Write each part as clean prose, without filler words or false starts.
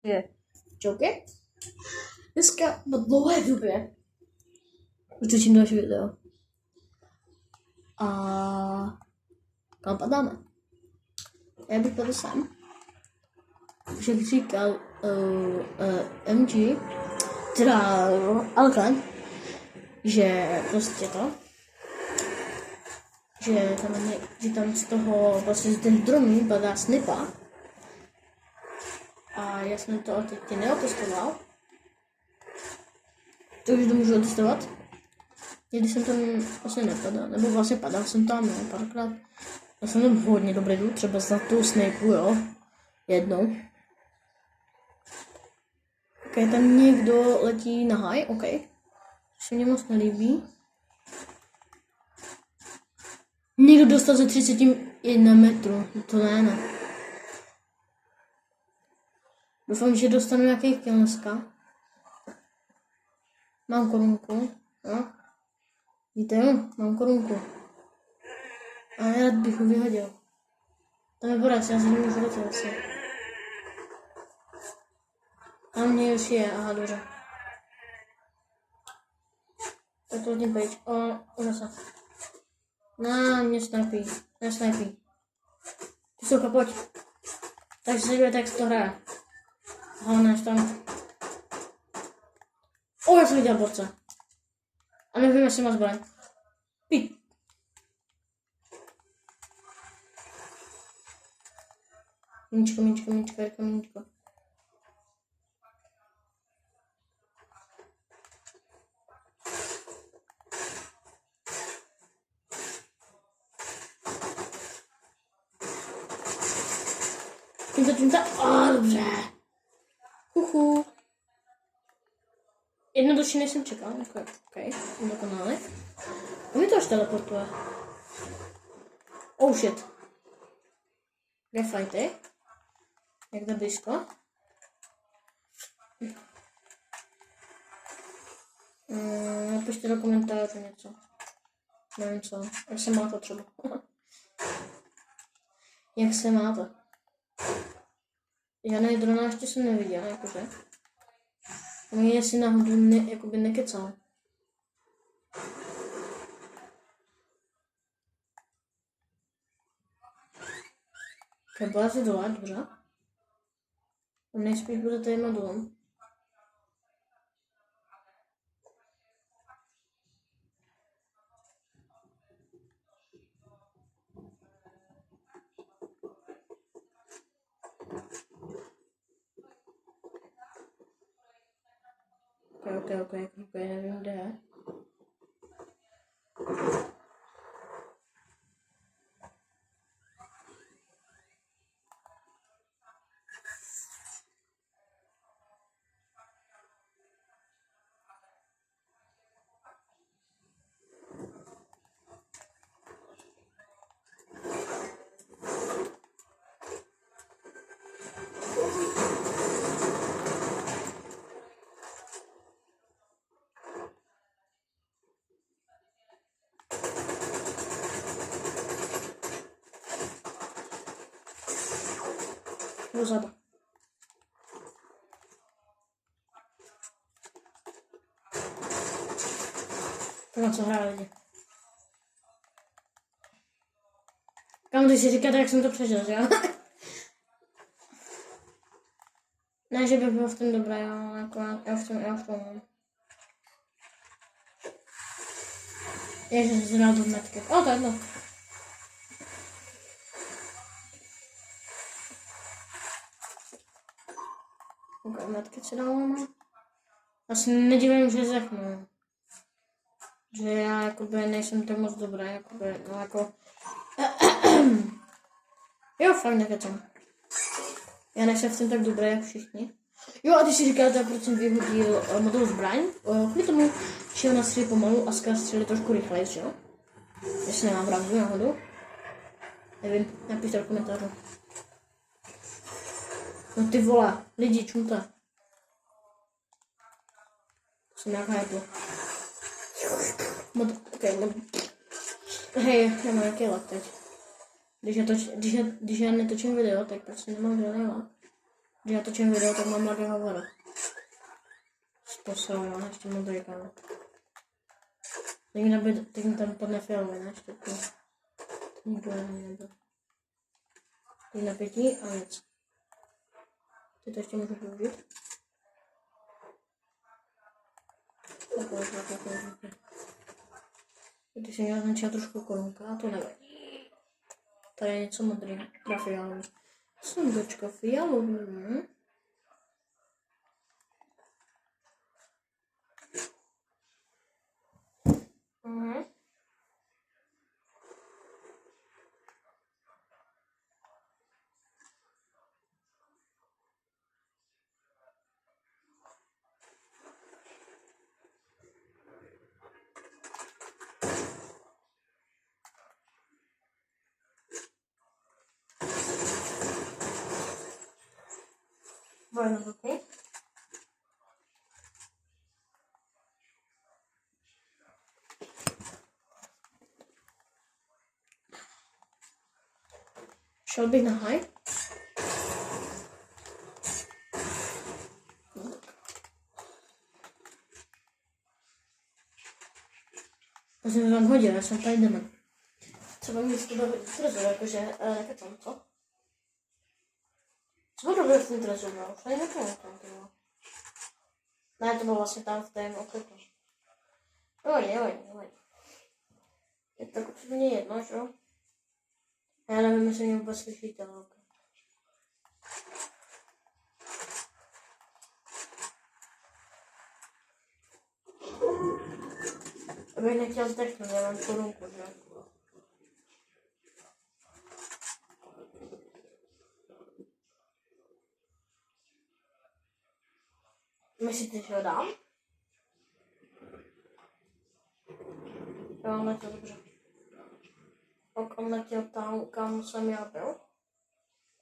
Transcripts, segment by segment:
je čauky. Dneska po dlouhé době už točím další video. A kam padáme? Já bych padl sám. Už jak říkal MG, teda Alkan, že prostě to, že tam z toho vlastně z těch dronů padá snipa. A já jsem to teď neotestoval. Takže to můžu otestovat. Někdy jsem tam vlastně nepadal, nebo vlastně padal jsem tam, no, párkrát. Já jsem tam hodně dobrý jdu, třeba za tu snipu, jo, jednou. Ok, tam někdo letí na high, ok. To se mně moc nelíbí. Někdo dostal ze 31 metrů, to ne. Doufám, že dostanu nějaký kill dneska. Mám korunku, no. Víte, jo, mám korunku. A já bych ho vyhodil. Tam je borec, já se nemůžu letět asi. A mě už je, aha, dobře. Tak to hodím pryč. Unese. No, mě snajpí. Ty souka, pojď. Tak se děje, tak se to hraje. Aha, než tam. Já jsem viděl borce. A nevím, jestli má zbraň. Pít. Míčko. Tímto. Dobře. Huhu. Jednoduše než jsem čekal, jako ok, dokonale. A mi to až teleportuje. Oh shit. Kde fighty? Jak jde blízko? Napište do komentářů něco. Nevím co. Jak se máte třeba. Jak se máte? Žádný drona ještě jsem neviděl, jakože. A mě jestli náhodou jakoby nekecal. Kabázy dole, dobře. A nejspíš bude tady na dole. Ok, nevím kde je. Dozadu. To na co hraje lidi. Kam ty si říkáte, jak jsem to přežil, že jo? Ne, že bych byl v tom dobrý, jo, akorát já v tom. Ježiš, jsem dal do metky. To je jedno. Metky si dáváme. Já se nedivím, že zechnu. Že já jakoby nejsem tak moc dobrý, jakoby, no jako... Jo, fakt nekecám. Já nejsem v tom tak dobrý, jak všichni. Jo, a když si říkáte, proč jsem vyhodil modul zbraň, kvůli tomu šel na střely pomalu a střely trošku rychleji, že jo? Jestli nemám pravdu náhodou. Nevím, napište do komentářů. No ty vole, lidi, čumte. Jsem nějaká jedlo. Hej, já mám nějaký lak teď. Když já netočím video, tak prostě nemám žádný lak. Když já točím video, tak mám mladý hovor. Posral, ne? Ještě modrý kámo. Teď mi tam padne fialový, ne? Ještě to. Nikdo nebyl. Teď napětí a nic. Teď to ještě můžu použít. Takové. Když jsem naznačila trošku korunka, a to nevadí. Tady je něco modrý, teda fialový. Slunečko fialový. Bueno, ok. Šel bych na high. Já jsem vám hodil, já jsem tady jdeme. Třeba místo do trezor, jakože nekecám, co? Co budu v tom trezoru? Už tady nepomůžu tam, ty vole. Ne, to bylo vlastně tam v tém okretu. Jo. Je to úplně jedno, že jo? Já nevím, jestli mě vůbec slyšíte, ale ok. Abych nechtěl zdechnout, já mám korunku, že? Myslíte, že ho dám? Jo, on letěl dobře. Ok, on letěl tam, kam jsem já byl.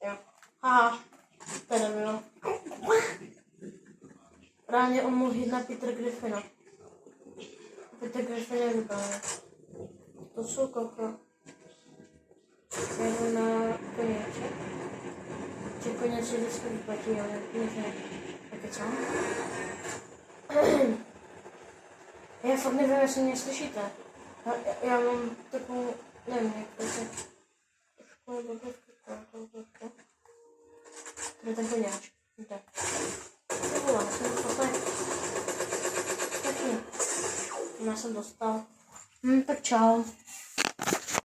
Jo. Haha, teda bylo. Ráně on mohl jít na Peter Griffina. Peter Griffin je vypadá. To jsou koko. Jedu na koněče. Že koně si vždycky vyplatí, ale nic ne. Tak co? Já fakt nevím, jestli mě slyšíte. Já mám takovou, nevím, jak to je. Kde ten koněč? Kde? To bylo, já jsem dostal tak. Tak jo. Já jsem dostal. Tak čau.